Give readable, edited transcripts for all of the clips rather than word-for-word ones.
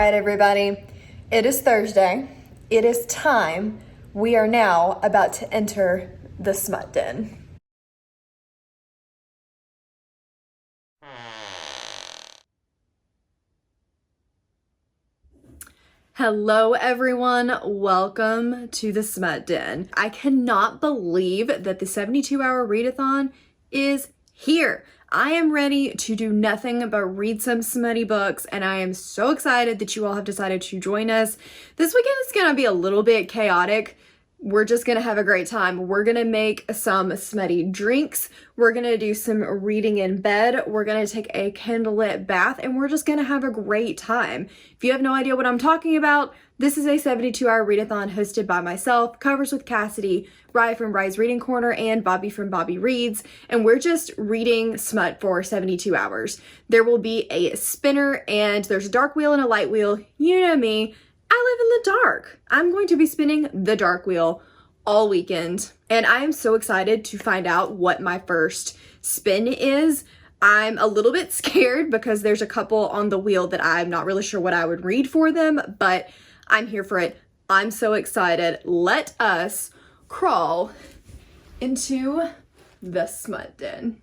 right, everybody. It is Thursday. It is time. We are now about to enter the Smut Den. Hello, everyone. Welcome to the Smut Den. I cannot believe that the 72-hour readathon is here. I am ready to do nothing but read some smutty books, and I am so excited that you all have decided to join us. This weekend is going to be a little bit chaotic. We're just going to have a great time. We're going to make some smutty drinks. We're going to do some reading in bed. We're going to take a candlelit bath, and we're just going to have a great time. If you have no idea what I'm talking about, this is a 72-hour readathon hosted by myself, covers with Cassidy, Rye from Rye's Reading Corner, and Bobby from Bobby Reads, and we're just reading smut for 72 hours. There will be a spinner, and there's a dark wheel and a light wheel. You know me. I live in the dark. I'm going to be spinning the dark wheel all weekend, and I am so excited to find out what my first spin is. I'm a little bit scared because there's a couple on the wheel that I'm not really sure what I would read for them, but I'm here for it. I'm so excited. Let us crawl into the Smut Den.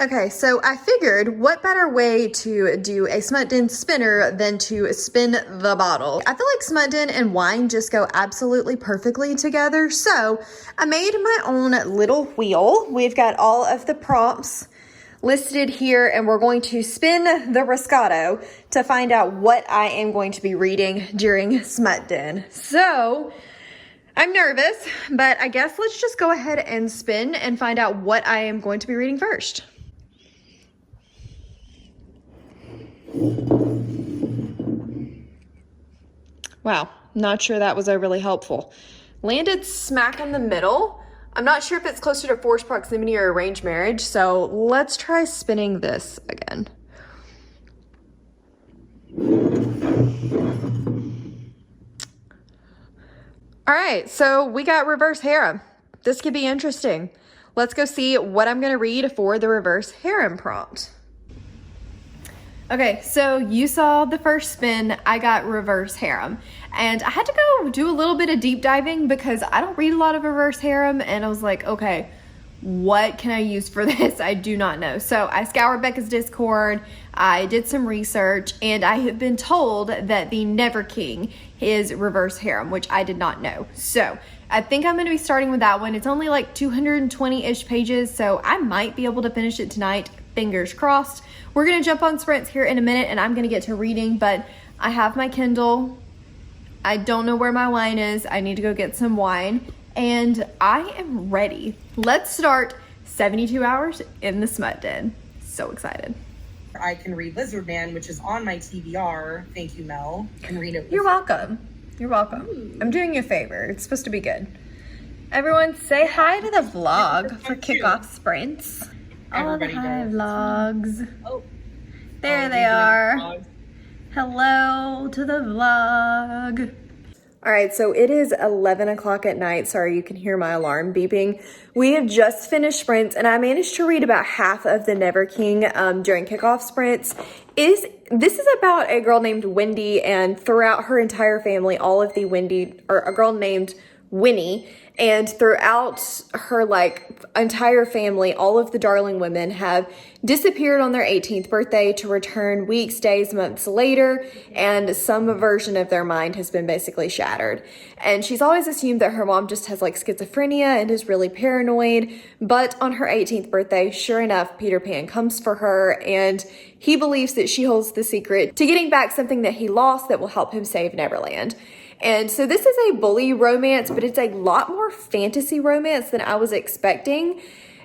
Okay, so I figured what better way to do a Smut Den spinner than to spin the bottle. I feel like Smut Den and wine just go absolutely perfectly together. So I made my own little wheel. We've got all of the prompts listed here, and we're going to spin the Roscato to find out what I am going to be reading during Smut Den. So I'm nervous, but I guess let's just go ahead and spin and find out what I am going to be reading first. Wow, not sure that was overly helpful. Landed smack in the middle. I'm not sure if it's closer to forced proximity or arranged marriage, so let's try spinning this again. All right, so we got reverse harem. This could be interesting. Let's go see what I'm gonna read for the reverse harem prompt. Okay, so you saw the first spin, I got reverse harem. And I had to go do a little bit of deep diving because I don't read a lot of reverse harem, and I was like, okay, what can I use for this? I do not know. So I scoured Becca's Discord, I did some research, and I have been told that the Never King is reverse harem, which I did not know. So I think I'm gonna be starting with that one. It's only like 220-ish pages, so I might be able to finish it tonight. Fingers crossed. We're gonna jump on sprints here in a minute, and I'm gonna get to reading, but I have my Kindle. I don't know where my wine is. I need to go get some wine, and I am ready. Let's start 72 hours in the Smut Den. So excited. I can read Lizard Man, which is on my TBR. Thank you, Mel. Can read it. You're welcome. You're welcome. Ooh. I'm doing you a favor. It's supposed to be good. Everyone say hi to the vlog for kickoff sprints. Everybody all the hi does. vlogs. Oh. There they are. Hello to the vlog. All right, so it is 11 o'clock at night. Sorry, you can hear my alarm beeping. We have just finished sprints, and I managed to read about half of the Never King during kickoff sprints. This is about a girl named Wendy, and throughout her entire family, all of the Wendy, or a girl named Winnie, and throughout her entire family, all of the Darling women have disappeared on their 18th birthday to return weeks, days, months later, and some version of their mind has been basically shattered. And she's always assumed that her mom just has schizophrenia and is really paranoid, but on her 18th birthday, sure enough, Peter Pan comes for her, and he believes that she holds the secret to getting back something that he lost that will help him save Neverland. And so this is a bully romance, but it's a lot more fantasy romance than I was expecting.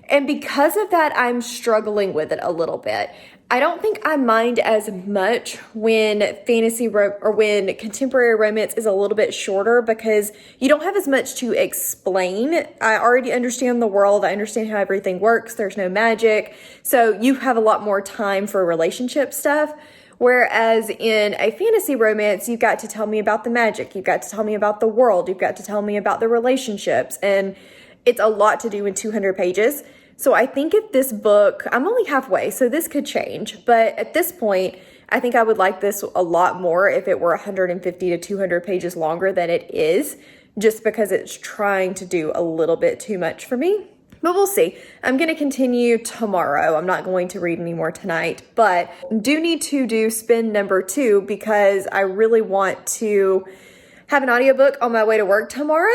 And because of that, I'm struggling with it a little bit. I don't think I mind as much when when contemporary romance is a little bit shorter because you don't have as much to explain. I already understand the world. I understand how everything works. There's no magic. So you have a lot more time for relationship stuff. Whereas in a fantasy romance, you've got to tell me about the magic. You've got to tell me about the world. You've got to tell me about the relationships. And it's a lot to do in 200 pages. So I think if this book, I'm only halfway, so this could change. But at this point, I think I would like this a lot more if it were 150 to 200 pages longer than it is, just because it's trying to do a little bit too much for me. But we'll see. I'm going to continue tomorrow. I'm not going to read any more tonight, but do need to do spin number 2 because I really want to have an audiobook on my way to work tomorrow.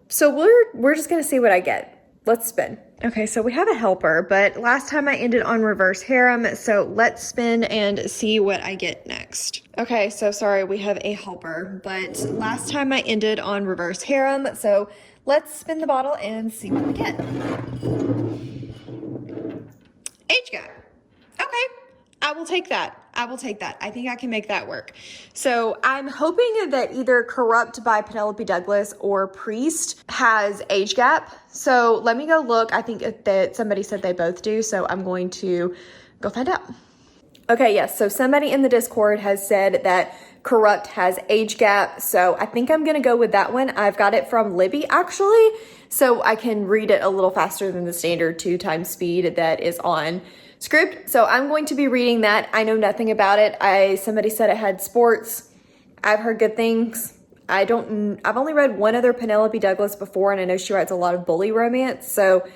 So we're just going to see what I get. Let's spin. Okay, so we have a helper, but last time I ended on reverse harem, so let's spin and see what I get next. Okay, so sorry, we have a helper, but last time I ended on reverse harem, so let's spin the bottle and see what we get. Age gap. Okay, I will take that. I think I can make that work. So I'm hoping that either Corrupt by Penelope Douglas or Priest has age gap. So let me go look. I think that somebody said they both do. So I'm going to go find out. Okay, yes. So somebody in the Discord has said that Corrupt has age gap. So I think I'm going to go with that one. I've got it from Libby actually. So I can read it a little faster than the standard 2x speed that is on Script. So I'm going to be reading that. I know nothing about it. Somebody said it had sports. I've heard good things. I've only read one other Penelope Douglas before, and I know she writes a lot of bully romance. So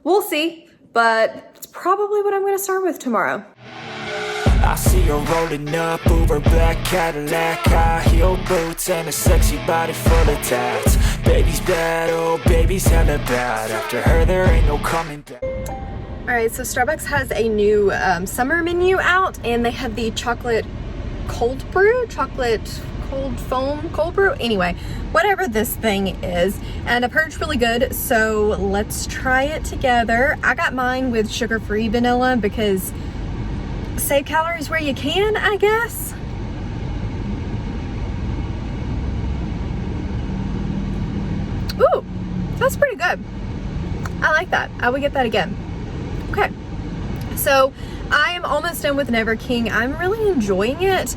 we'll see, but it's probably what I'm going to start with tomorrow. I see her rolling up, Uber black Cadillac, high heel boots and a sexy body full of tats. Baby's bad, oh baby's hella bad. After her there ain't no coming back. All right, so Starbucks has a new summer menu out, and they have the chocolate cold brew, chocolate cold foam cold brew. Anyway, whatever this thing is, and I've heard it's really good, so let's try it together. I got mine with sugar-free vanilla because save calories where you can, I guess. Ooh, that's pretty good. I like that. I would get that again. Okay, so I am almost done with Never King. I'm really enjoying it.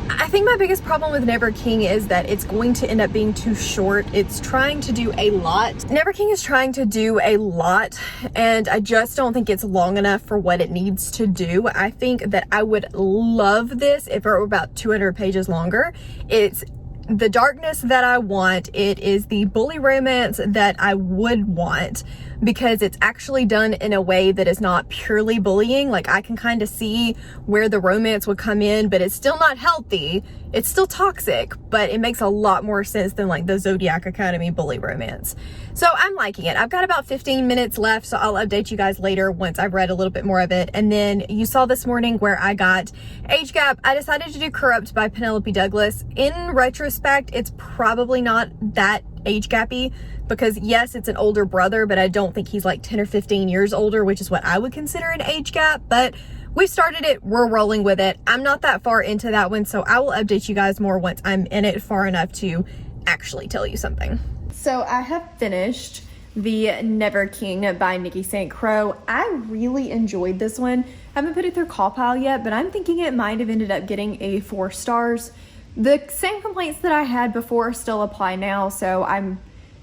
I think my biggest problem with Never King is that it's going to end up being too short. It's trying to do a lot. Never King is trying to do a lot, and I just don't think it's long enough for what it needs to do. I think that I would love this if it were about 200 pages longer. It's the darkness that I want. It is the bully romance that I would want, because it's actually done in a way that is not purely bullying. Like, I can kind of see where the romance would come in, but it's still not healthy. It's still toxic, but it makes a lot more sense than like the Zodiac Academy bully romance. So I'm liking it. I've got about 15 minutes left, so I'll update you guys later once I've read a little bit more of it. And then you saw this morning where I got age gap. I decided to do Corrupt by Penelope Douglas. In retrospect, it's probably not that age gappy, because yes, it's an older brother, but I don't think he's like 10 or 15 years older, which is what I would consider an age gap. But we started it, we're rolling with it. I'm not that far into that one, so I will update you guys more once I'm in it far enough to actually tell you something. So I have finished the Never King by Nikki St. Croix. I really enjoyed this one. I haven't put it through call pile yet, but I'm thinking it might have ended up getting a 4 stars. The same complaints that I had before still apply now, so I'm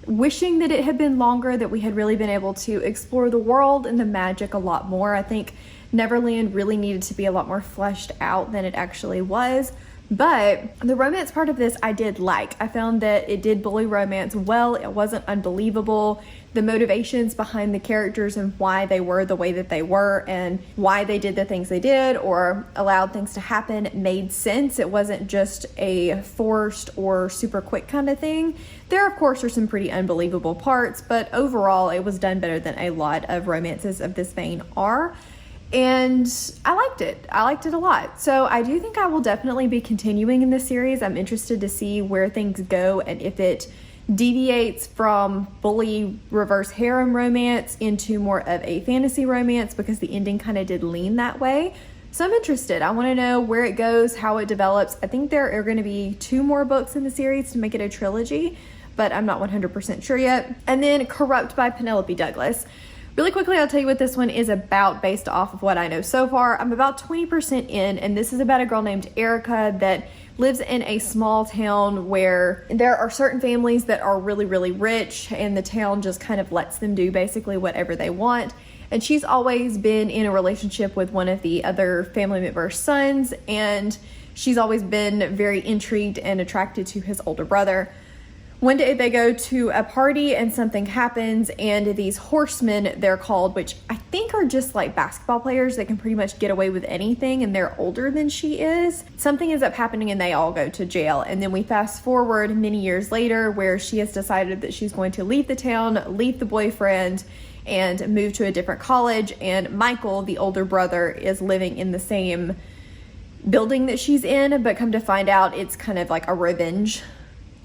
wishing that it had been longer, that we had really been able to explore the world and the magic a lot more. I think Neverland really needed to be a lot more fleshed out than it actually was. But the romance part of this I did like. I found that it did bully romance well. It wasn't unbelievable. The motivations behind the characters and why they were the way that they were and why they did the things they did or allowed things to happen made sense. It wasn't just a forced or super quick kind of thing. There, of course, are some pretty unbelievable parts, but overall it was done better than a lot of romances of this vein are. And I liked it. I liked it a lot. So I do think I will definitely be continuing in this series. I'm interested to see where things go and if it deviates from bully reverse harem romance into more of a fantasy romance, because the ending kind of did lean that way. So I'm interested. I want to know where it goes, how it develops. I think there are going to be 2 more books in the series to make it a trilogy, but I'm not 100% sure yet. And then Corrupt by Penelope Douglas. Really quickly, I'll tell you what this one is about based off of what I know so far. I'm about 20% in, and this is about a girl named Erica that lives in a small town where there are certain families that are really, really rich, and the town just kind of lets them do basically whatever they want. and she's always been in a relationship with one of the other family members' sons, and she's always been very intrigued and attracted to his older brother. One day they go to a party and something happens, and these horsemen, they're called, which I think are just like basketball players that can pretty much get away with anything, and they're older than she is. Something ends up happening and they all go to jail. And then we fast forward many years later where she has decided that she's going to leave the town, leave the boyfriend, and move to a different college. And Michael, the older brother, is living in the same building that she's in, but come to find out it's kind of like a revenge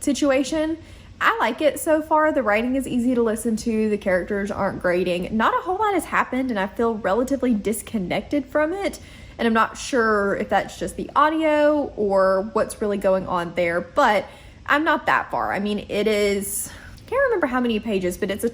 situation. I like it so far. The writing is easy to listen to. The characters aren't grating. Not a whole lot has happened, and I feel relatively disconnected from it. And I'm not sure if that's just the audio or what's really going on there, but I'm not that far. I mean, it is, I can't remember how many pages, but it's a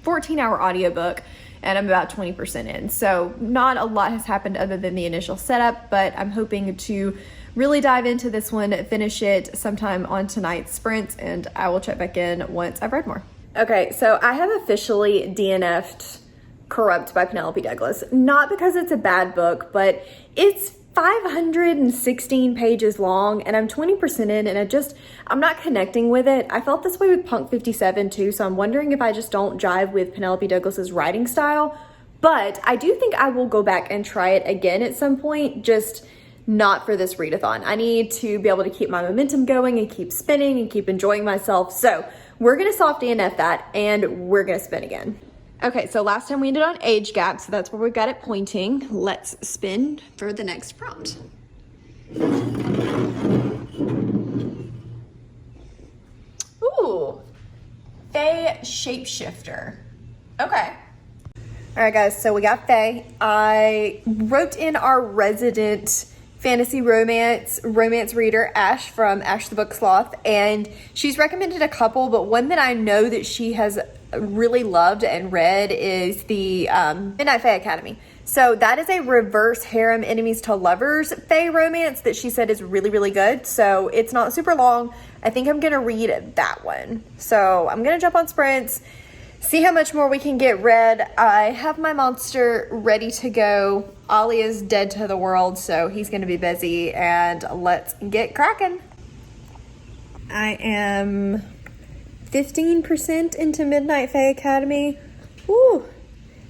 14-hour audiobook, and I'm about 20% in. So not a lot has happened other than the initial setup, but I'm hoping to really dive into this one, finish it sometime on tonight's sprint, and I will check back in once I've read more. Okay, so I have officially DNF'd Corrupt by Penelope Douglas. Not because it's a bad book, but it's 516 pages long, and I'm 20% in, and I'm not connecting with it. I felt this way with Punk 57 too, so I'm wondering if I just don't jive with Penelope Douglas's writing style. But I do think I will go back and try it again at some point, just not for this readathon. I need to be able to keep my momentum going and keep spinning and keep enjoying myself. So we're gonna soft DNF that, and we're gonna spin again. Okay, so last time we ended on age gap, so that's where we got it pointing. Let's spin for the next prompt. Ooh, Faye Shapeshifter. Okay. All right, guys, so we got Faye. I wrote in our resident fantasy romance reader, Ash, from Ash the Book Sloth, and she's recommended a couple, but one that I know that she has really loved and read is the Midnight Faye Academy. So that is a reverse harem enemies to lovers Faye romance that she said is really, really good. So it's not super long. I think I'm gonna read that one. So I'm gonna jump on sprints, see how much more we can get read. I have my monster ready to go. Ollie is dead to the world, so he's gonna be busy, and let's get cracking. I am 15% into Midnight Faye Academy. Ooh,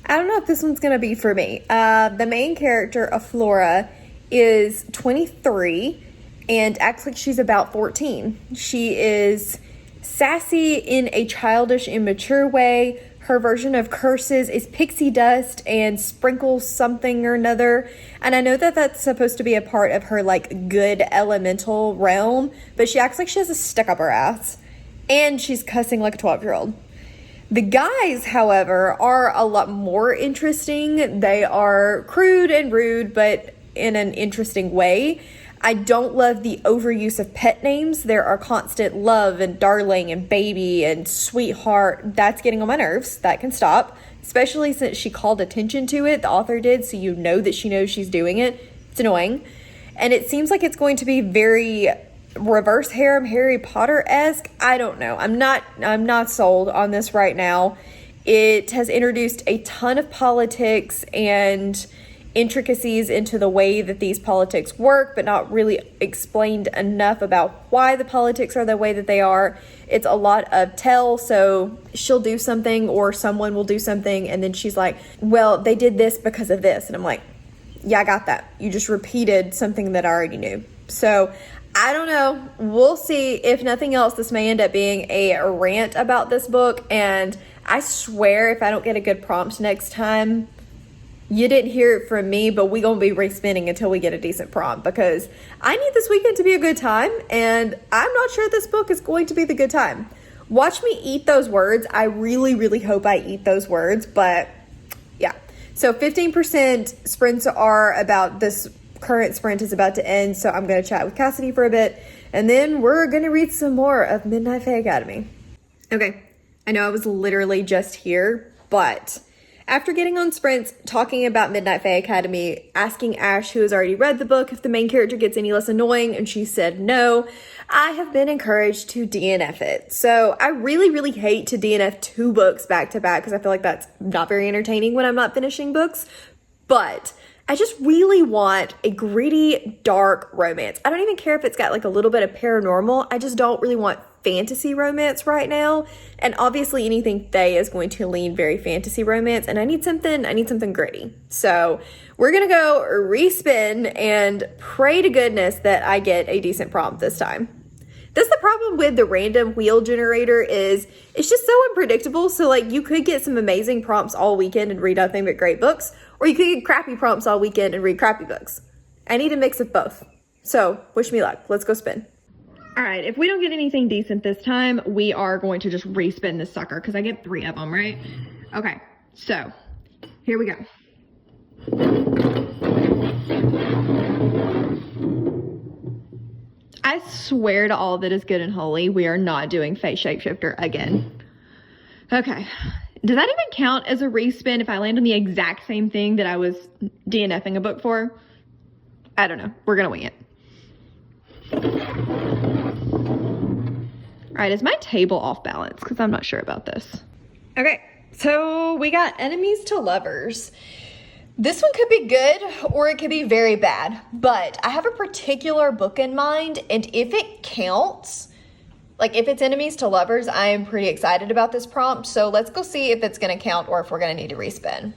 I don't know if this one's gonna be for me. The main character, Aflora, is 23 and acts like she's about 14. She is sassy in a childish, immature way. Her version of curses is pixie dust and sprinkles something or another. And I know that that's supposed to be a part of her like good elemental realm, but she acts like she has a stick up her ass. And she's cussing like a 12-year-old. The guys, however, are a lot more interesting. They are crude and rude, but in an interesting way. I don't love the overuse of pet names. There are constant love and darling and baby and sweetheart. That's getting on my nerves. That can stop, especially since she called attention to it. The author did, so you know that she knows she's doing it. It's annoying. And it seems like it's going to be very reverse harem Harry Potter-esque. I don't know. I'm not sold on this right now. It has introduced a ton of politics and intricacies into the way that these politics work, but not really explained enough about why the politics are the way that they are. It's a lot of tell, so she'll do something or someone will do something, and then she's like, well, they did this because of this. And I'm like, yeah, I got that. You just repeated something that I already knew. So I don't know. We'll see. If nothing else, this may end up being a rant about this book, and I swear if I don't get a good prompt next time, you didn't hear it from me, but we gonna be re-spinning until we get a decent prompt, because I need this weekend to be a good time, and I'm not sure this book is going to be the good time. Watch me eat those words. I really, really hope I eat those words, but yeah. So 15% sprints are about, this current sprint is about to end, so I'm gonna chat with Cassidy for a bit, and then we're gonna read some more of Midnight Faye Academy. Okay, I know I was literally just here, but After getting on sprints, talking about Midnight Faye Academy, asking Ash, who has already read the book, if the main character gets any less annoying, and she said no, I have been encouraged to DNF it. So I really hate to DNF 2 books back to back because I feel like that's not very entertaining when I'm not finishing books. But I just really want a gritty, dark romance. I don't even care if it's got like a little bit of paranormal. I just don't really want fantasy romance right now. And obviously anything Faye is going to lean very fantasy romance, and I need something gritty. So we're gonna go respin and pray to goodness that I get a decent prompt this time. That's the problem with the random wheel generator, is it's just so unpredictable. So like you could get some amazing prompts all weekend and read nothing but great books, or you could get crappy prompts all weekend and read crappy books. I need a mix of both. So wish me luck. Let's go spin. All right, if we don't get anything decent this time, we are going to just respin this sucker because I get 3 of them, right? Okay, so here we go. I swear to all that is good and holy, we are not doing Faye Shapeshifter again. Okay, does that even count as a respin if I land on the exact same thing that I was DNFing a book for? I don't know, we're gonna wing it. All right, is my table off balance? Because I'm not sure about this. Okay, so we got enemies to lovers. This one could be good or it could be very bad, but I have a particular book in mind, and if it counts, like if it's enemies to lovers, I am pretty excited about this prompt. So let's go see if it's gonna count or if we're gonna need to respin.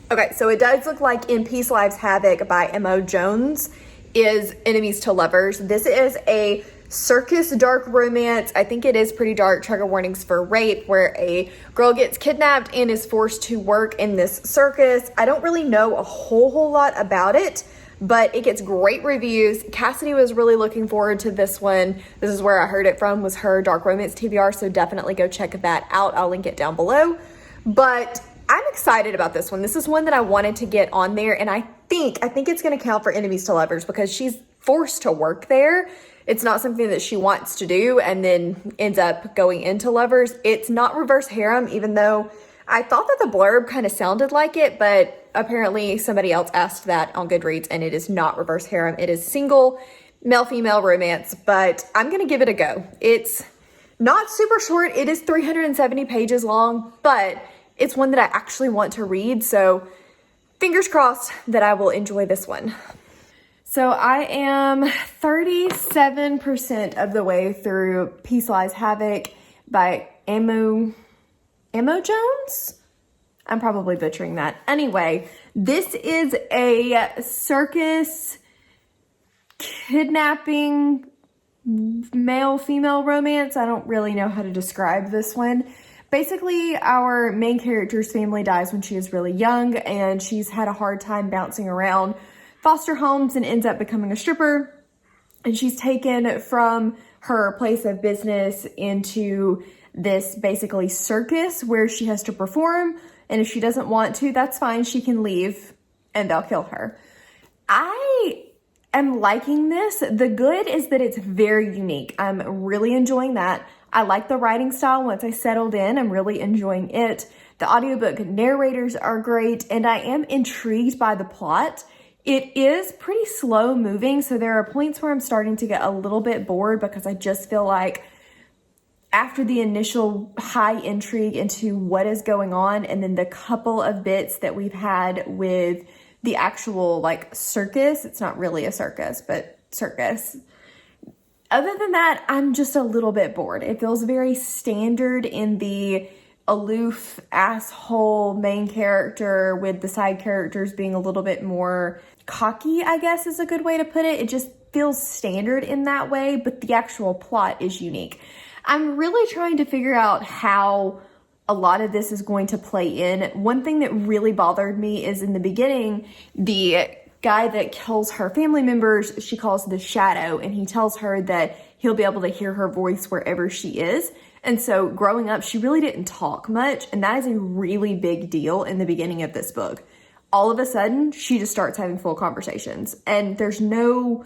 Okay, so it does look like In Peace Lives Havoc by M.O. Jones is enemies to lovers. This is a circus dark romance. I think it is pretty dark. Trigger warnings for rape, where a girl gets kidnapped and is forced to work in this circus. I don't really know a whole lot about it, but it gets great reviews. Cassidy was really looking forward to this one. This is where I heard it from, was her dark romance TBR, so definitely go check that out. I'll link it down below. But I'm excited about this one. This is one that I wanted to get on there, and I think it's going to count for enemies to lovers because she's forced to work there. It's not something that she wants to do and then ends up going into lovers. It's not reverse harem, even though I thought that the blurb kind of sounded like it, but apparently somebody else asked that on Goodreads, and it is not reverse harem. It is single male-female romance, but I'm going to give it a go. It's not super short. It is 370 pages long, but it's one that I actually want to read, so fingers crossed that I will enjoy this one. So I am 37% of the way through Peace Lies Havoc by M.O. Jones? I'm probably butchering that. Anyway, this is a circus kidnapping male-female romance. I don't really know how to describe this one. Basically, our main character's family dies when she is really young, and she's had a hard time bouncing around foster homes and ends up becoming a stripper. And she's taken from her place of business into this basically circus where she has to perform. And if she doesn't want to, that's fine. She can leave and they'll kill her. I am liking this. The good is that it's very unique. I'm really enjoying that. I like the writing style. Once I settled in, I'm really enjoying it. The audiobook narrators are great, and I am intrigued by the plot. It is pretty slow moving, so there are points where I'm starting to get a little bit bored because I just feel like after the initial high intrigue into what is going on, and then the couple of bits that we've had with the actual like circus, it's not really a circus, but circus. Other than that, I'm just a little bit bored. It feels very standard in the aloof asshole main character with the side characters being a little bit more cocky, I guess is a good way to put it. It just feels standard in that way, but the actual plot is unique. I'm really trying to figure out how a lot of this is going to play in. One thing that really bothered me is in the beginning, the guy that kills her family members, she calls the Shadow, and he tells her that he'll be able to hear her voice wherever she is. And so growing up, she really didn't talk much, and that is a really big deal in the beginning of this book. All of a sudden, she just starts having full conversations, and there's no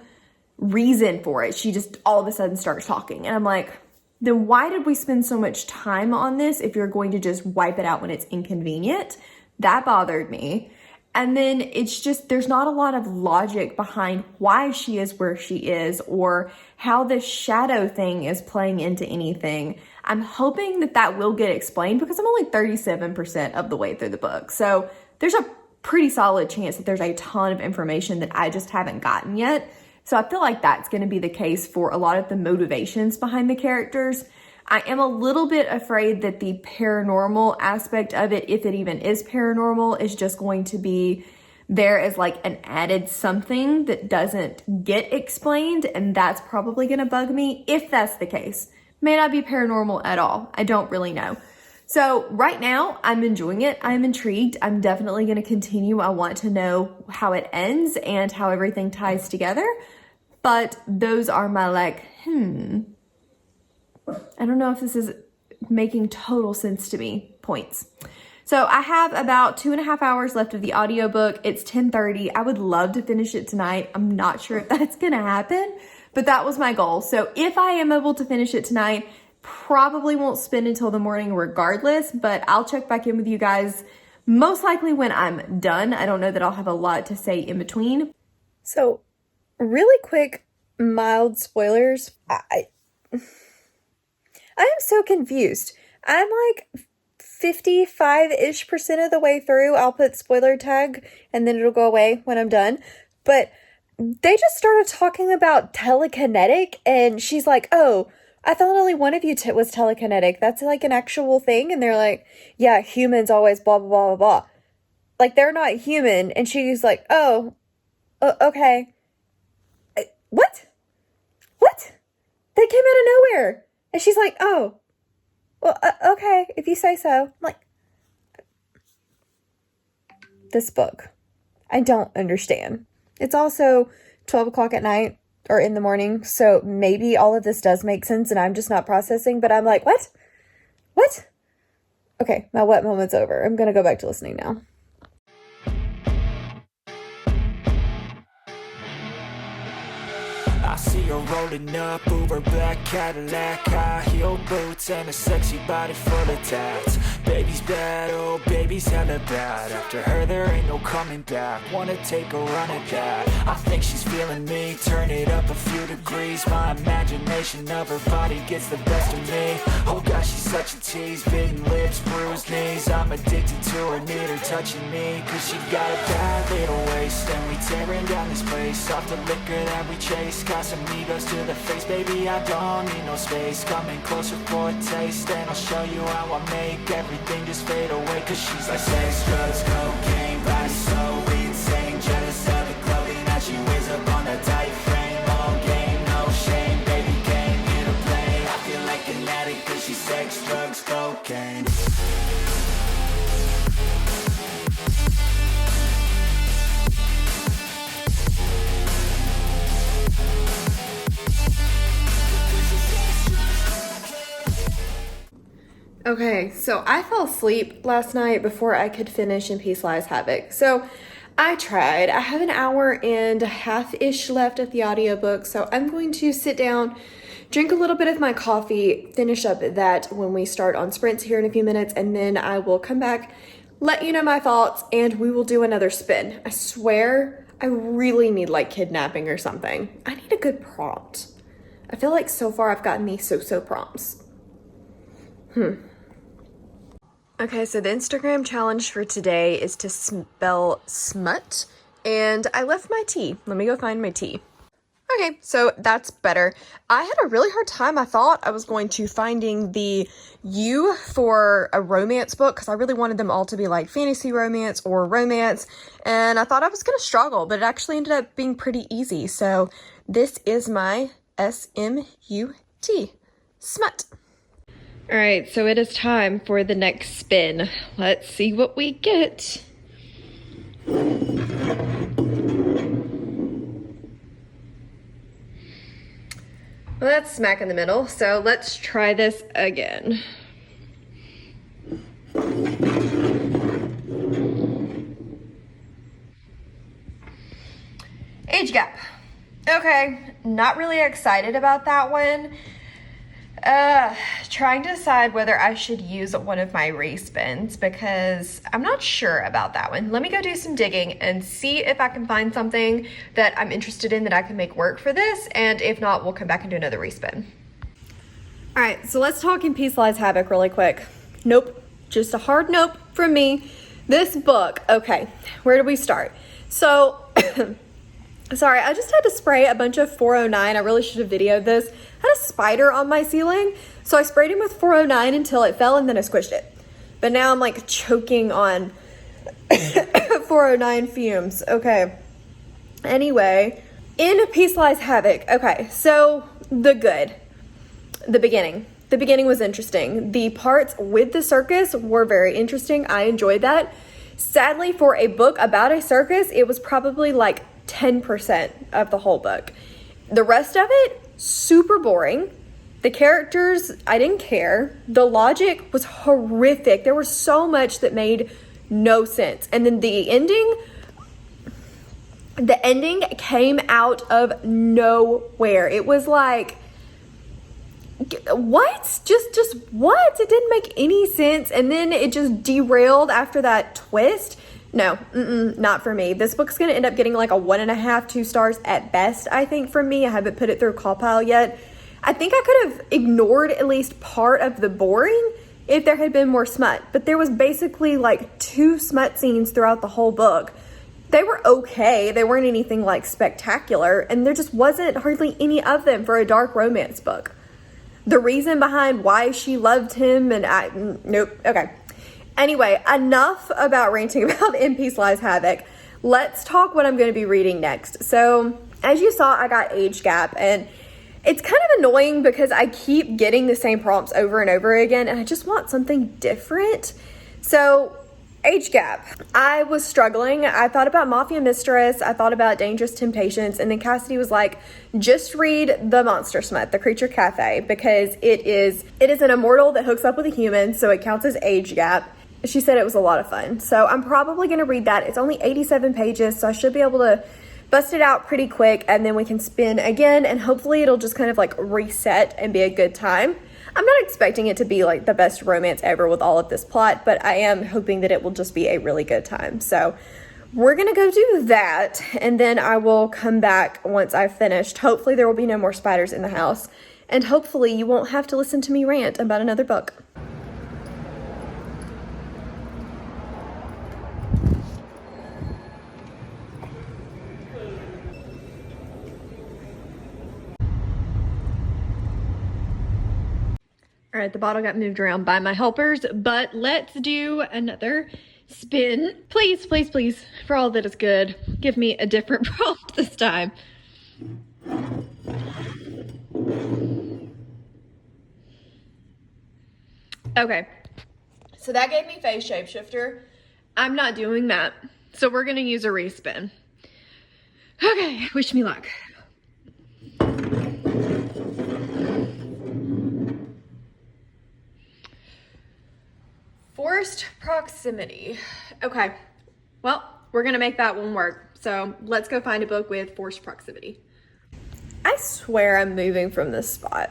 reason for it. She just all of a sudden starts talking, and I'm like, then why did we spend so much time on this if you're going to just wipe it out when it's inconvenient? That bothered me. And then it's just, there's not a lot of logic behind why she is where she is or how this shadow thing is playing into anything. I'm hoping that that will get explained because I'm only 37% of the way through the book. So there's a pretty solid chance that there's a ton of information that I just haven't gotten yet. So I feel like that's going to be the case for a lot of the motivations behind the characters. I am a little bit afraid that the paranormal aspect of it, if it even is paranormal, is just going to be there as like an added something that doesn't get explained, and that's probably going to bug me if that's the case. May not be paranormal at all. I don't really know. So right now, I'm enjoying it. I'm intrigued. I'm definitely going to continue. I want to know how it ends and how everything ties together. But those are my like, I don't know if this is making total sense to me points. So I have about 2.5 hours left of the audiobook. It's 10:30. I would love to finish it tonight. I'm not sure if that's going to happen, but that was my goal. So if I am able to finish it tonight, probably won't spend until the morning regardless, but I'll check back in with you guys most likely when I'm done. I don't know that I'll have a lot to say in between. So really quick, mild spoilers. I am so confused. I'm like 55-ish% of the way through. I'll put spoiler tag and then it'll go away when I'm done. But they just started talking about telekinetic and she's like, oh, I thought only one of you was telekinetic. That's like an actual thing. And they're like, yeah, humans always blah, blah, blah, blah, blah. Like they're not human. And she's like, oh, okay. What? They came out of nowhere. And she's like, oh, well, okay, if you say so. I'm like, this book, I don't understand. It's also 12 o'clock at night or in the morning, so maybe all of this does make sense and I'm just not processing, but I'm like, what? Okay, my what moment's over. I'm gonna go back to listening now. I see her rolling up, Uber black Cadillac, high heel boots and a sexy body full of tats. Baby's bad, oh baby's hella bad. After her there ain't no coming back. Wanna take a run at that. I think she's feeling me, turn it up a few degrees. My imagination of her body gets the best of me. Oh gosh, she's such a tease, bitten lips, bruised knees. I'm addicted to her, need her touching me, cause she got a bad little waist. And we tearing down this place, off the liquor that we chase. Got some egos to the face, baby, I don't need no space. Coming closer for a taste, and I'll show you how I make everything just fade away. Cause she's like sex, drugs, cocaine, body so insane. Jealous of the clothing that she wears up on that tight frame. All game, no shame, baby came here to play. I feel like an addict cause she's sex, drugs, cocaine. Okay, so I fell asleep last night before I could finish In Peace Lies Havoc. So I tried. I have an hour and a half-ish left of the audiobook, so I'm going to sit down, drink a little bit of my coffee, finish up that when we start on sprints here in a few minutes, and then I will come back, let you know my thoughts, and we will do another spin. I swear, I really need like kidnapping or something. I need a good prompt. I feel like so far I've gotten these so-so prompts. Okay, so the Instagram challenge for today is to spell smut, and I left my tea. Let me go find my tea. Okay, so that's better. I had a really hard time. I thought I was going to finding the U for a romance book because I really wanted them all to be like fantasy romance or romance, and I thought I was going to struggle, but it actually ended up being pretty easy. So this is my S-M-U-T, smut. All right, so it is time for the next spin. Let's see what we get. Well, that's smack in the middle, so let's try this again. Age gap. Okay, not really excited about that one. Trying to decide whether I should use one of my respins because I'm not sure about that one. Let me go do some digging and see if I can find something that I'm interested in that I can make work for this, and if not, we'll come back and do another respin. All right, so let's talk In Peace Lies Havoc really quick. Nope, just a hard nope from me. This book, okay, where do we start? So, sorry, I just had to spray a bunch of 409. I really should have videoed this. I had a spider on my ceiling, so I sprayed him with 409 until it fell, and then I squished it. But now I'm like choking on 409 fumes. Okay. Anyway, In Peace Lies Havoc. Okay, so the beginning. The beginning was interesting. The parts with the circus were very interesting. I enjoyed that. Sadly, for a book about a circus, it was probably like 10% of the whole book. The rest of it, super boring. The characters, I didn't care. The logic was horrific. There was so much that made no sense. And then the ending came out of nowhere. It was like, what? Just what? It didn't make any sense. And then it just derailed after that twist. No, not for me. This book's going to end up getting like a 1.5, 2 stars at best, I think, from me. I haven't put it through call pile yet. I think I could have ignored at least part of the boring if there had been more smut. But there was basically like 2 smut scenes throughout the whole book. They were okay. They weren't anything like spectacular. And there just wasn't hardly any of them for a dark romance book. The reason behind why she loved him and nope. Okay. Anyway, enough about ranting about In Peace Lies Havoc. Let's talk what I'm going to be reading next. So, as you saw, I got Age Gap, and it's kind of annoying because I keep getting the same prompts over and over again, and I just want something different. So, Age Gap. I was struggling. I thought about Mafia Mistress. I thought about Dangerous Temptations, and then Cassidy was like, just read the Monster Smut, the Creature Cafe, because it is an immortal that hooks up with a human, so it counts as Age Gap. She said it was a lot of fun. So I'm probably going to read that. It's only 87 pages, so I should be able to bust it out pretty quick, and then we can spin again, and hopefully it'll just kind of like reset and be a good time. I'm not expecting it to be like the best romance ever with all of this plot, but I am hoping that it will just be a really good time. So we're going to go do that, and then I will come back once I've finished. Hopefully there will be no more spiders in the house, and hopefully you won't have to listen to me rant about another book. All right, the bottle got moved around by my helpers, but let's do another spin. Please, please, please, for all that is good, give me a different prompt this time. Okay, so that gave me Faye Shapeshifter. I'm not doing that, so we're gonna use a respin. Okay, wish me luck. Forced proximity. Okay, well, we're gonna make that one work. So let's go find a book with forced proximity. I swear I'm moving from this spot.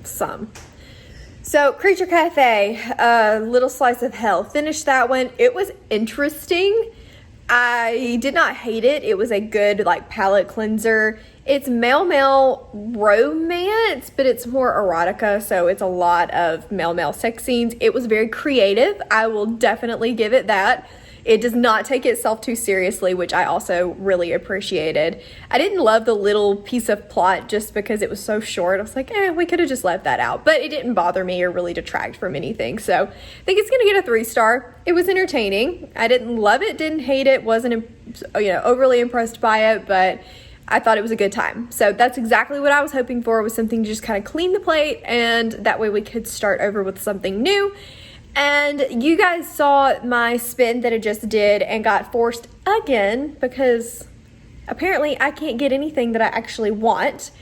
So Creature Cafe, Little Slice of Hell. Finished that one. It was interesting. I did not hate it. It was a good like palate cleanser. It's male romance, but it's more erotica, so it's a lot of male sex scenes. It was very creative. I will definitely give it that. It does not take itself too seriously, which I also really appreciated. I didn't love the little piece of plot just because it was so short. I was like, we could have just left that out. But it didn't bother me or really detract from anything. So I think it's going to get a 3-star. It was entertaining. I didn't love it, didn't hate it, wasn't overly impressed by it, but I thought it was a good time. So that's exactly what I was hoping for, was something to just kind of clean the plate, and that way we could start over with something new. And you guys saw my spin that I just did and got forced again because apparently I can't get anything that I actually want.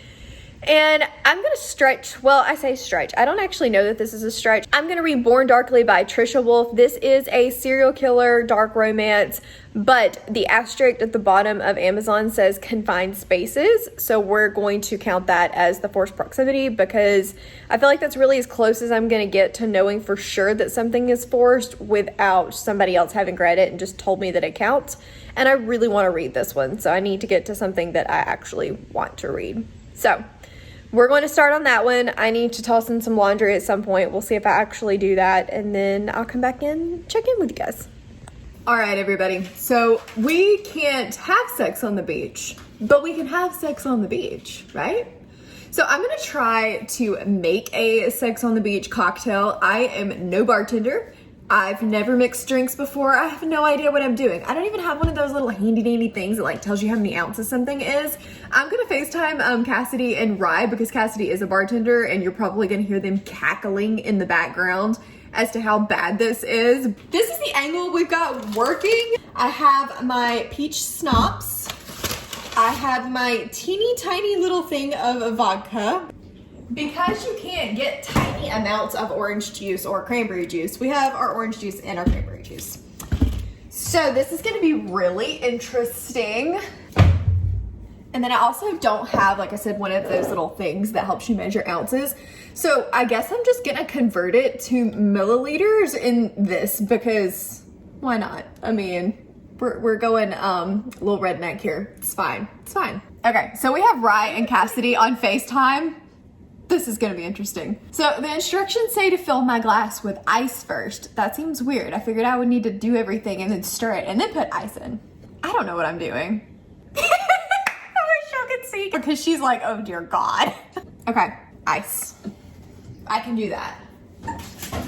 And I'm gonna stretch, well, I say stretch. I don't actually know that this is a stretch. I'm gonna read Born Darkly by Trisha Wolfe. This is a serial killer dark romance, but the asterisk at the bottom of Amazon says confined spaces. So we're going to count that as the forced proximity because I feel like that's really as close as I'm gonna get to knowing for sure that something is forced without somebody else having read it and just told me that it counts. And I really wanna read this one, so I need to get to something that I actually want to read. So we're going to start on that one. I need to toss in some laundry at some point. We'll see if I actually do that, and then I'll come back in, check in with you guys. All right, everybody. So we can't have sex on the beach, but we can have sex on the beach, right? So I'm gonna try to make a sex on the beach cocktail. I am no bartender. I've never mixed drinks before. I have no idea what I'm doing. I don't even have one of those little handy dandy things that like tells you how many ounces something is. I'm gonna FaceTime Cassidy and Rye because Cassidy is a bartender and you're probably gonna hear them cackling in the background as to how bad this is. This is the angle we've got working. I have my peach schnapps. I have my teeny tiny little thing of vodka. Because you can't get tiny amounts of orange juice or cranberry juice, we have our orange juice and our cranberry juice. So this is gonna be really interesting. And then I also don't have, like I said, one of those little things that helps you measure ounces. So I guess I'm just gonna convert it to milliliters in this because why not? I mean, we're going a little redneck here. It's fine, it's fine. Okay, so we have Rye and Cassidy on FaceTime. This is gonna be interesting. So the instructions say to fill my glass with ice first. That seems weird. I figured I would need to do everything and then stir it and then put ice in. I don't know what I'm doing. I wish y'all could see because she's like, oh dear God. Okay, ice. I can do that.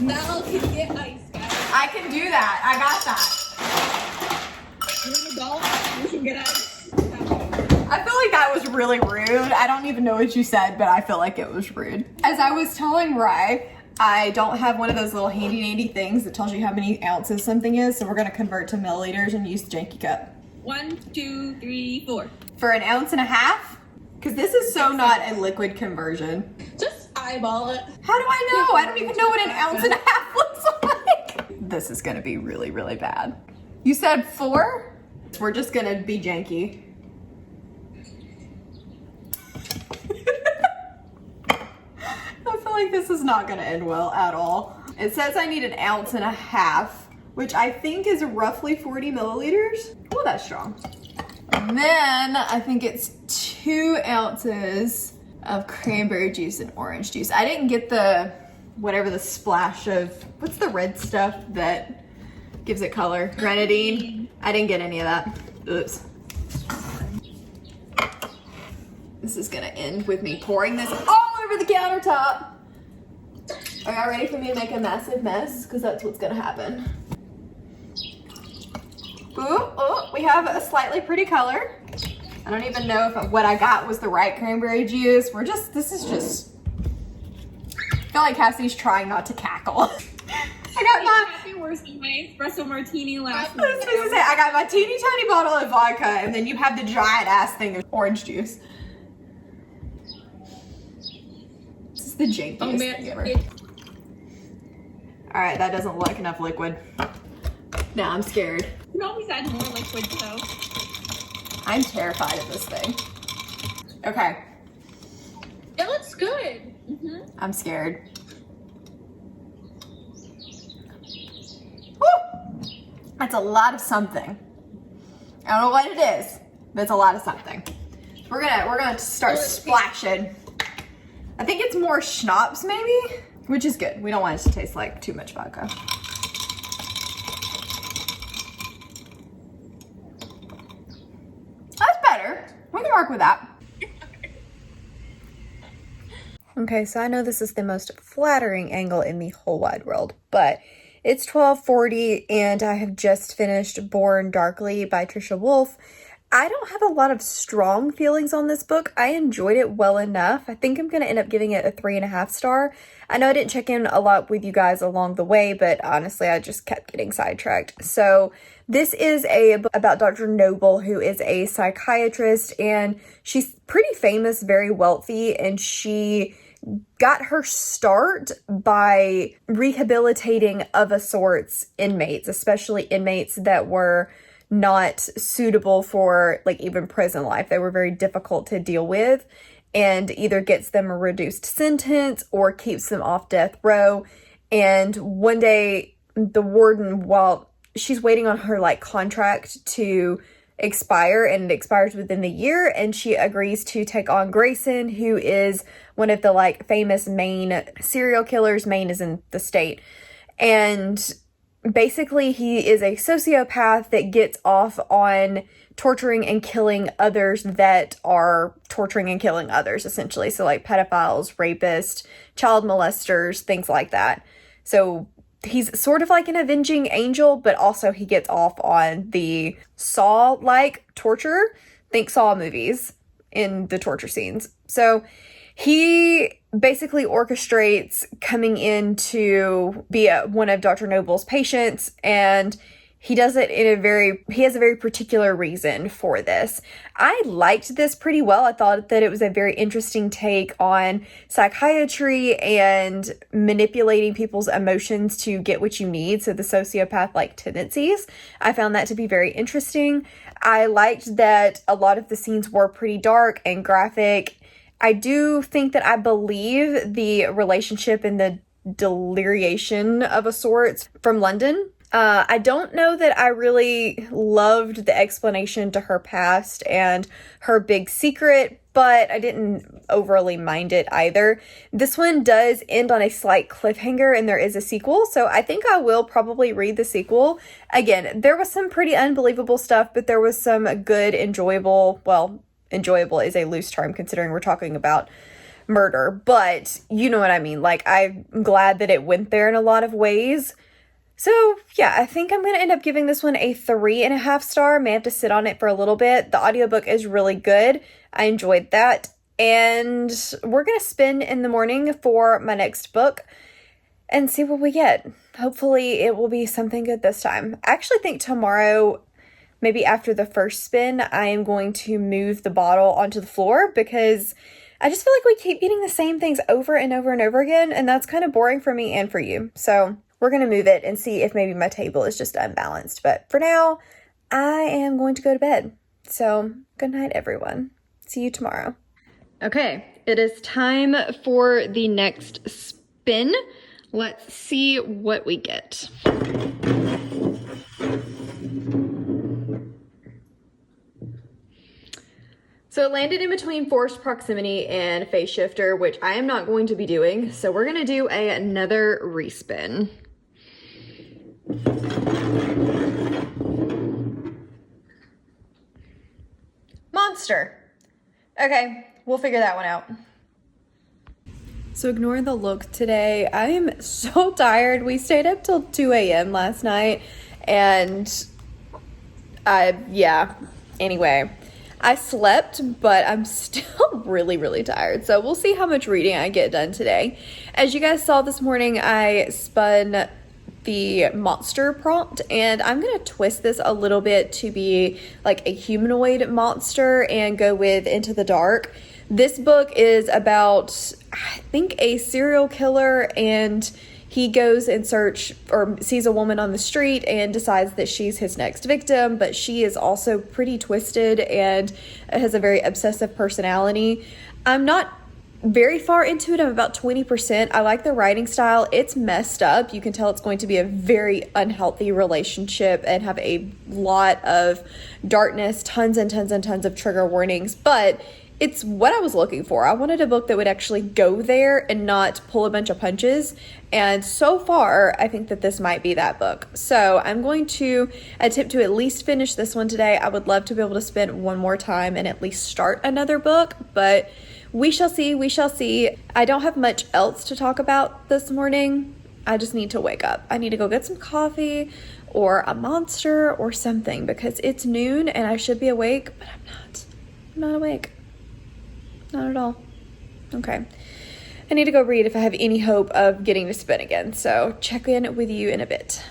Mel can get ice, guys. I can do that. I got that. You're an adult. You can get ice. I feel like that was really rude. I don't even know what you said, but I feel like it was rude. As I was telling Rye, I don't have one of those little handy dandy things that tells you how many ounces something is, so we're gonna convert to milliliters and use the janky cup. 1, 2, 3, 4. For an ounce and a half? Because this is so not a liquid conversion. Just eyeball it. How do I know? I don't even know what an ounce and a half looks like. This is gonna be really, really bad. You said 4? We're just gonna be janky. I feel like this is not gonna end well at all. It says I need an ounce and a half, which I think is roughly 40 milliliters. Oh, that's strong. And then I think it's 2 ounces of cranberry juice and orange juice. I didn't get the, whatever the splash of, what's the red stuff that gives it color? Grenadine. I didn't get any of that. Oops. This is gonna end with me pouring this all over the countertop. Are y'all ready for me to make a massive mess? Because that's what's gonna happen. Ooh, oh, we have a slightly pretty color. I don't even know if what I got was the right cranberry juice. This is just, I feel like Cassie's trying not to cackle. I got my, worse than my espresso martini last I was supposed to say, I got my teeny tiny bottle of vodka and then you have the giant ass thing of orange juice. This is the jankiest thing ever. All right, that doesn't look like enough liquid. Now I'm scared. You always add more liquid though. I'm terrified of this thing. Okay, It looks good. I'm scared. Woo! That's a lot of something. I don't know what it is, but it's a lot of something. We're gonna start splashing. I think it's more schnapps maybe, which is good. We don't want it to taste like too much vodka. That's better. We can work with that. Okay, so I know this is the most flattering angle in the whole wide world, but it's 12:40 and I have just finished Born Darkly by Trisha Wolfe. I don't have a lot of strong feelings on this book. I enjoyed it well enough. I think I'm going to end up giving it a 3.5 star. I know I didn't check in a lot with you guys along the way, but honestly, I just kept getting sidetracked. So this is a book about Dr. Noble, who is a psychiatrist, and she's pretty famous, very wealthy, and she got her start by rehabilitating of a sorts inmates, especially inmates that were not suitable for like even prison life. They were very difficult to deal with, and either gets them a reduced sentence or keeps them off death row. And one day the warden, while she's waiting on her like contract to expire, and it expires within the year, and she agrees to take on Grayson, who is one of the like famous Maine serial killers. Maine is in the state, and basically he is a sociopath that gets off on torturing and killing others that are torturing and killing others, essentially. So like pedophiles, rapists, child molesters, things like that. So he's sort of like an avenging angel, but also he gets off on the Saw-like torture. Think Saw movies in the torture scenes. So he basically orchestrates coming in to be one of Dr. Noble's patients, and he does it he has a very particular reason for this. I liked this pretty well. I thought that it was a very interesting take on psychiatry and manipulating people's emotions to get what you need. So the sociopath-like tendencies. I found that to be very interesting. I liked that a lot of the scenes were pretty dark and graphic. I do think that I believe the relationship and the deliriation of a sorts from London. I don't know that I really loved the explanation to her past and her big secret, but I didn't overly mind it either. This one does end on a slight cliffhanger, and there is a sequel, so I think I will probably read the sequel. Again, there was some pretty unbelievable stuff, but there was some good, enjoyable is a loose term considering we're talking about murder, but you know what I mean. Like, I'm glad that it went there in a lot of ways. So yeah, I think I'm going to end up giving this one a 3.5 star. May have to sit on it for a little bit. The audiobook is really good. I enjoyed that. And we're going to spin in the morning for my next book and see what we get. Hopefully it will be something good this time. I actually think tomorrow, maybe after the first spin, I am going to move the bottle onto the floor because I just feel like we keep getting the same things over and over and over again, and that's kind of boring for me and for you. So we're going to move it and see if maybe my table is just unbalanced. But for now, I am going to go to bed. So good night, everyone. See you tomorrow. Okay, it is time for the next spin. Let's see what we get. So it landed in between Forced Proximity and Phase Shifter, which I am not going to be doing. So we're going to do another respin. Monster. Okay, we'll figure that one out. So ignore the look today. I am so tired. We stayed up till 2 a.m. last night, and anyway, I slept, but I'm still really, really tired. So we'll see how much reading I get done today. As you guys saw this morning, I spun the monster prompt, and I'm going to twist this a little bit to be like a humanoid monster and go with Into the Dark. This book is about, I think, a serial killer, and he goes in search or sees a woman on the street and decides that she's his next victim, but she is also pretty twisted and has a very obsessive personality. I'm not very far into it. I'm about 20%. I like the writing style. It's messed up. You can tell it's going to be a very unhealthy relationship and have a lot of darkness, tons and tons and tons of trigger warnings, but it's what I was looking for. I wanted a book that would actually go there and not pull a bunch of punches. And so far, I think that this might be that book. So I'm going to attempt to at least finish this one today. I would love to be able to spend one more time and at least start another book, but we shall see. We shall see. I don't have much else to talk about this morning. I just need to wake up. I need to go get some coffee, or a monster or something, because it's noon and I should be awake, but I'm not. I'm not awake. Not at all. Okay. I need to go read if I have any hope of getting to spin again. So check in with you in a bit.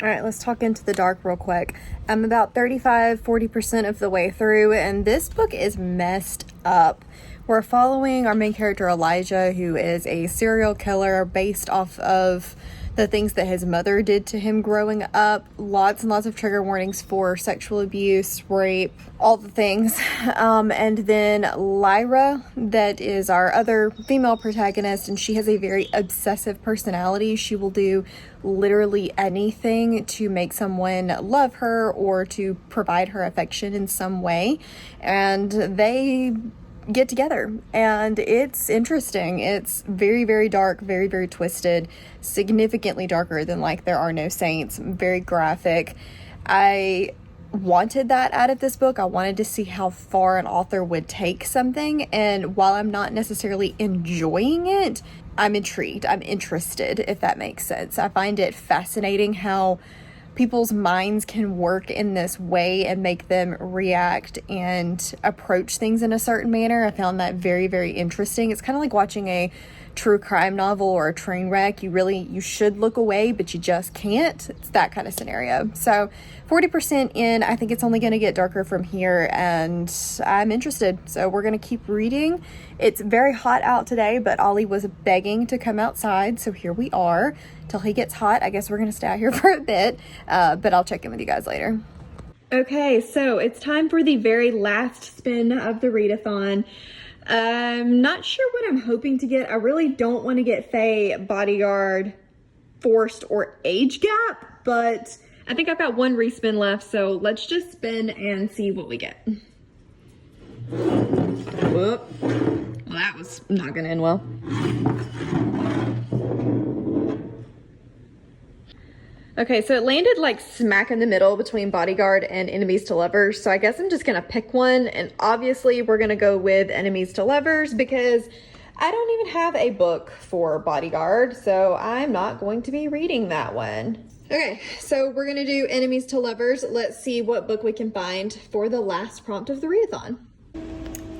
All right, let's talk into the dark real quick. I'm about 40% of the way through, and this book is messed up. We're following our main character, Elijah, who is a serial killer based off of the things that his mother did to him growing up. Lots and lots of trigger warnings for sexual abuse, rape, all the things. And then Lyra, that is our other female protagonist, and she has a very obsessive personality. She will do literally anything to make someone love her or to provide her affection in some way. And they get together, and it's interesting. It's very, very dark, very, very twisted, significantly darker than like There Are No Saints, very graphic. I wanted that out of this book. I wanted to see how far an author would take something, and while I'm not necessarily enjoying it, I'm intrigued. I'm interested, if that makes sense. I find it fascinating how people's minds can work in this way and make them react and approach things in a certain manner. I found that very, very interesting. It's kind of like watching a true crime novel or a train wreck. You should look away, but you just can't. It's that kind of scenario. So 40% in, I think it's only going to get darker from here, and I'm interested. So we're going to keep reading. It's very hot out today, but Ollie was begging to come outside, so here we are. Till he gets hot, I guess we're going to stay out here for a bit, but I'll check in with you guys later. Okay, so it's time for the very last spin of the readathon. I'm not sure what I'm hoping to get. I really don't want to get Faye, Bodyguard, Forced, or Age Gap, but I think I've got one respin left, so let's just spin and see what we get. Whoop. Well, that was not going to end well. Okay, so it landed like smack in the middle between Bodyguard and Enemies to Lovers. So I guess I'm just going to pick one. And obviously we're going to go with Enemies to Lovers because I don't even have a book for Bodyguard. So I'm not going to be reading that one. Okay, so we're going to do Enemies to Lovers. Let's see what book we can find for the last prompt of the readathon.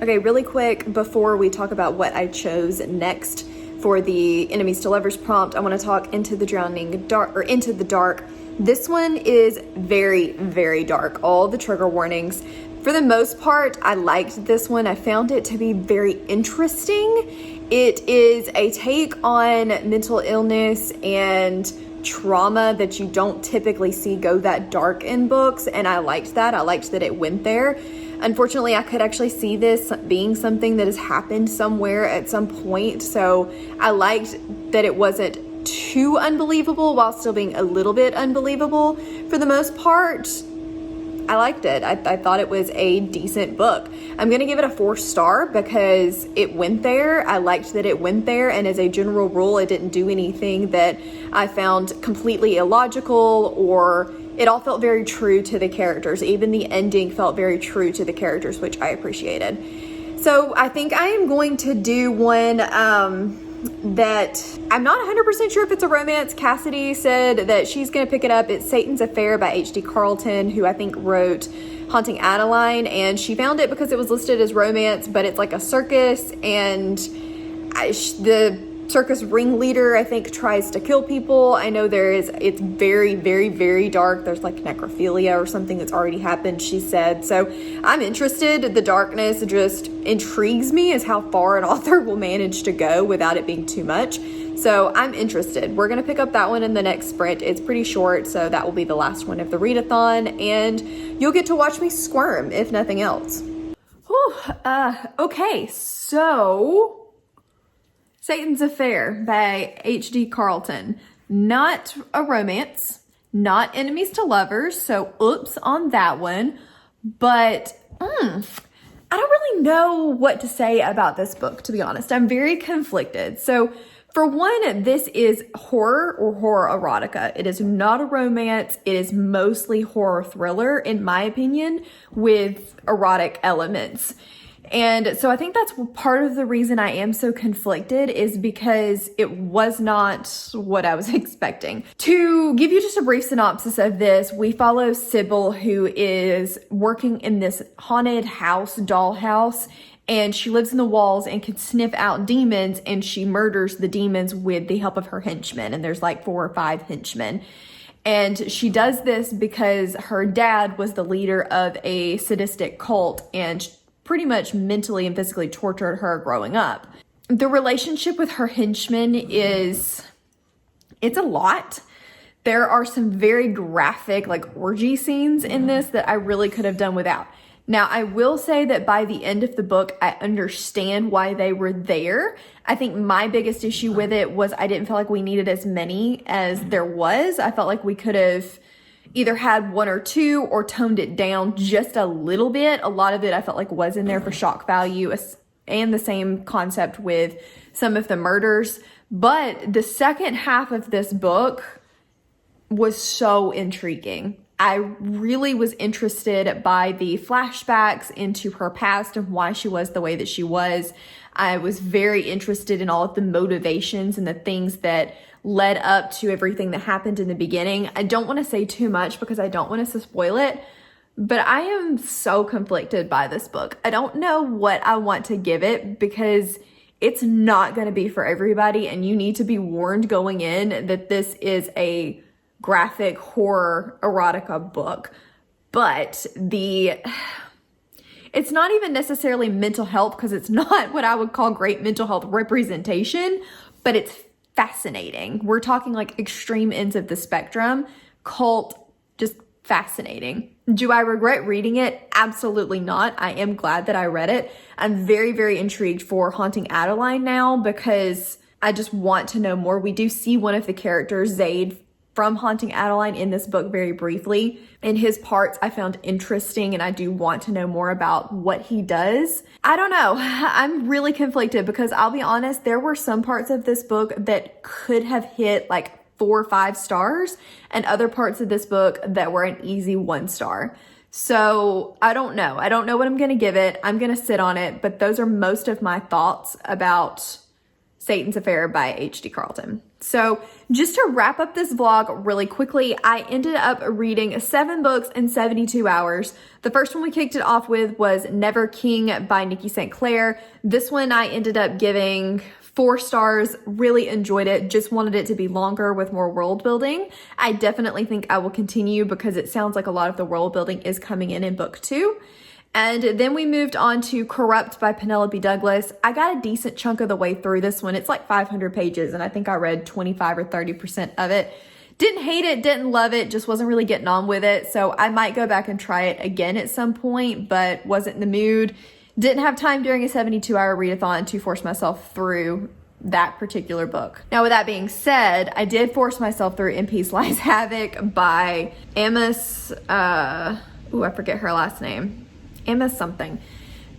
Okay, really quick before we talk about what I chose next for the Enemies to Lovers prompt, I want to talk Into the Drowning Dark, or Into the Dark. This one is very, very dark. All the trigger warnings. For the most part, I liked this one. I found it to be very interesting. It is a take on mental illness and trauma that you don't typically see go that dark in books, and I liked that. I liked that it went there. Unfortunately, I could actually see this being something that has happened somewhere at some point, so I liked that it wasn't too unbelievable while still being a little bit unbelievable. For the most part, I liked it. I thought it was a decent book. I'm going to give it a 4-star because it went there. I liked that it went there, and as a general rule, it didn't do anything that I found completely illogical, or it all felt very true to the characters. Even the ending felt very true to the characters, which I appreciated. So I think I am going to do one that I'm not 100% sure if it's a romance. Cassidy said that she's going to pick it up. It's Satan's Affair by H.D. Carlton, who I think wrote Haunting Adeline, and she found it because it was listed as romance, but it's like a circus, and the circus ringleader, I think, tries to kill people. I know it's very, very, very dark. There's like necrophilia or something that's already happened, she said. So I'm interested. The darkness just intrigues me as how far an author will manage to go without it being too much. So I'm interested. We're going to pick up that one in the next sprint. It's pretty short, so that will be the last one of the readathon, and you'll get to watch me squirm, if nothing else. Whew, okay, so Satan's Affair by H.D. Carlton. Not a romance, not Enemies to Lovers, so oops on that one. But I don't really know what to say about this book, to be honest. I'm very conflicted. So For one, this is horror or horror erotica. It is not a romance. It is mostly horror thriller, in my opinion, with erotic elements. And so I think that's part of the reason I am so conflicted, is because it was not what I was expecting. To give you just a brief synopsis of this, we follow Sybil, who is working in this haunted house, dollhouse, and she lives in the walls and can sniff out demons, and she murders the demons with the help of her henchmen. And there's like 4 or 5 henchmen. And she does this because her dad was the leader of a sadistic cult and pretty much mentally and physically tortured her growing up. The relationship with her henchmen it's a lot. There are some very graphic, like, orgy scenes in this that I really could have done without. Now, I will say that by the end of the book, I understand why they were there. I think my biggest issue with it was I didn't feel like we needed as many as there was. I felt like we could have either had 1 or 2 or toned it down just a little bit. A lot of it I felt like was in there for shock value, and the same concept with some of the murders. But the second half of this book was so intriguing. I really was interested by the flashbacks into her past and why she was the way that she was. I was very interested in all of the motivations and the things that led up to everything that happened in the beginning. I don't want to say too much because I don't want to spoil it, but I am so conflicted by this book. I don't know what I want to give it because it's not going to be for everybody, and you need to be warned going in that this is a graphic horror erotica book. But it's not even necessarily mental health, because it's not what I would call great mental health representation, but it's fascinating. We're talking like extreme ends of the spectrum. Cult, just fascinating. Do I regret reading it? Absolutely not. I am glad that I read it. I'm very, very intrigued for Haunting Adeline now because I just want to know more. We do see one of the characters, Zaid, from Haunting Adeline in this book very briefly. And his parts I found interesting, and I do want to know more about what he does. I don't know. I'm really conflicted because I'll be honest, there were some parts of this book that could have hit like 4 or 5 stars, and other parts of this book that were an easy 1 star. So I don't know. I don't know what I'm going to give it. I'm going to sit on it, but those are most of my thoughts about Satan's Affair by H.D. Carlton. So just to wrap up this vlog really quickly, I ended up reading 7 books in 72 hours. The first one we kicked it off with was Never King by Nikki St. Clair. This one I ended up giving 4 stars, really enjoyed it, just wanted it to be longer with more world building. I definitely think I will continue because it sounds like a lot of the world building is coming in book 2. And then we moved on to Corrupt by Penelope Douglas. I got a decent chunk of the way through this one. It's like 500 pages, and I think I read 25 or 30% of it. Didn't hate it, didn't love it, just wasn't really getting on with it. So I might go back and try it again at some point, but wasn't in the mood. Didn't have time during a 72-hour readathon to force myself through that particular book. Now, with that being said, I did force myself through In Peace Lies Havoc by Amos, I forget her last name. Emma something.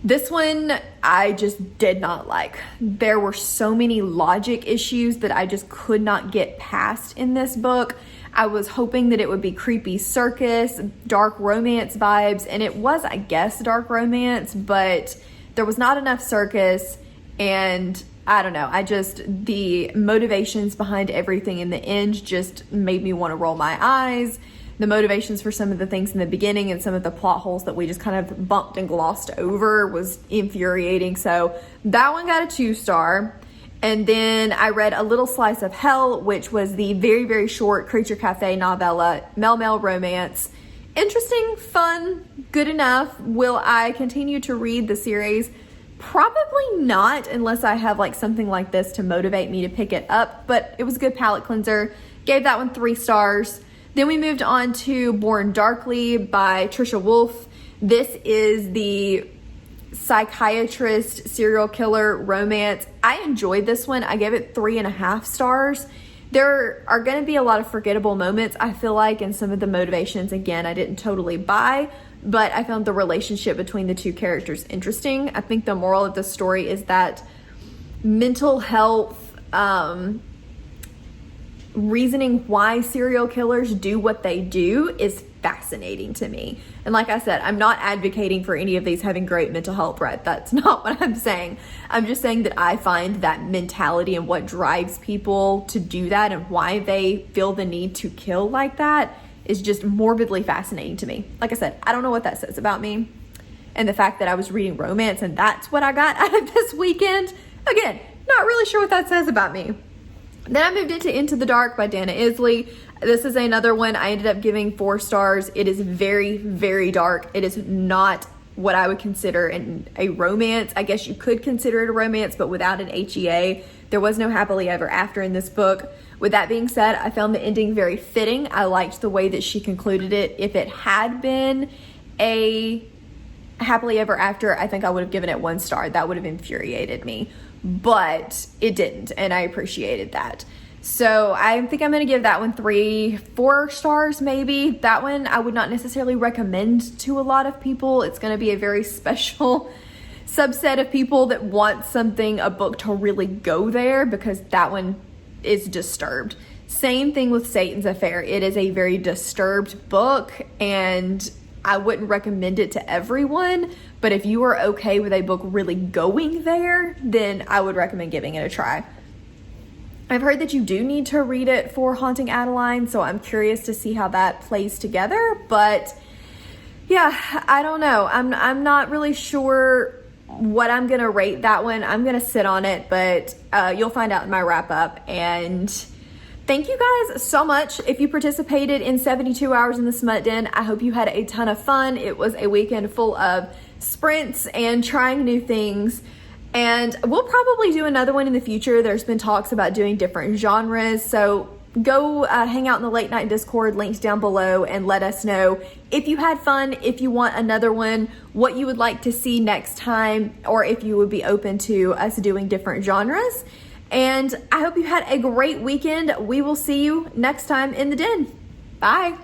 This one I just did not like. There were so many logic issues that I just could not get past in this book. I was hoping that it would be creepy circus, dark romance vibes, and it was, I guess, dark romance, but there was not enough circus, and I don't know. The motivations behind everything in the end just made me want to roll my eyes. The motivations for some of the things in the beginning and some of the plot holes that we just kind of bumped and glossed over was infuriating. So that one got a 2 star. And then I read A Little Slice of Hell, which was the very, very short Creature Cafe novella, male romance. Interesting, fun, good enough. Will I continue to read the series? Probably not, unless I have like something like this to motivate me to pick it up. But it was a good palate cleanser. Gave that one 3 stars. Then we moved on to Born Darkly by Trisha Wolfe. This is the psychiatrist serial killer romance. I enjoyed this one. I gave it 3.5 stars. There are going to be a lot of forgettable moments, I feel like, and some of the motivations, again, I didn't totally buy, but I found the relationship between the 2 characters interesting. I think the moral of the story is that mental health reasoning why serial killers do what they do is fascinating to me. And like I said, I'm not advocating for any of these having great mental health threat. That's not what I'm saying. I'm just saying that I find that mentality and what drives people to do that and why they feel the need to kill like that is just morbidly fascinating to me. Like I said, I don't know what that says about me. And the fact that I was reading romance and that's what I got out of this weekend, again, not really sure what that says about me. Then I moved into the Dark by Dana Isley. This is another one I ended up giving 4 stars. It is very, very dark. It is not what I would consider a romance. I guess you could consider it a romance, but without an HEA. There was no happily ever after in this book. With that being said, I found the ending very fitting. I liked the way that she concluded it. If it had been a happily ever after, I think I would have given it 1 star. That would have infuriated me. But it didn't, and I appreciated that. So I think I'm going to give that one 3-4 stars maybe. That one I would not necessarily recommend to a lot of people. It's going to be a very special subset of people that want a book to really go there, because that one is disturbed. Same thing with Satan's Affair. It is a very disturbed book, and I wouldn't recommend it to everyone, but if you are okay with a book really going there, then I would recommend giving it a try. I've heard that you do need to read it for Haunting Adeline, so I'm curious to see how that plays together, but yeah, I don't know. I'm not really sure what I'm going to rate that one. I'm going to sit on it, but you'll find out in my wrap up. And thank you guys so much if you participated in 72 hours in the Smut Den. I hope you had a ton of fun. It was a weekend full of sprints and trying new things. And we'll probably do another one in the future. There's been talks about doing different genres. So go hang out in the late night Discord, links down below, and let us know if you had fun, if you want another one, what you would like to see next time, or if you would be open to us doing different genres. And I hope you had a great weekend. We will see you next time in the den. Bye.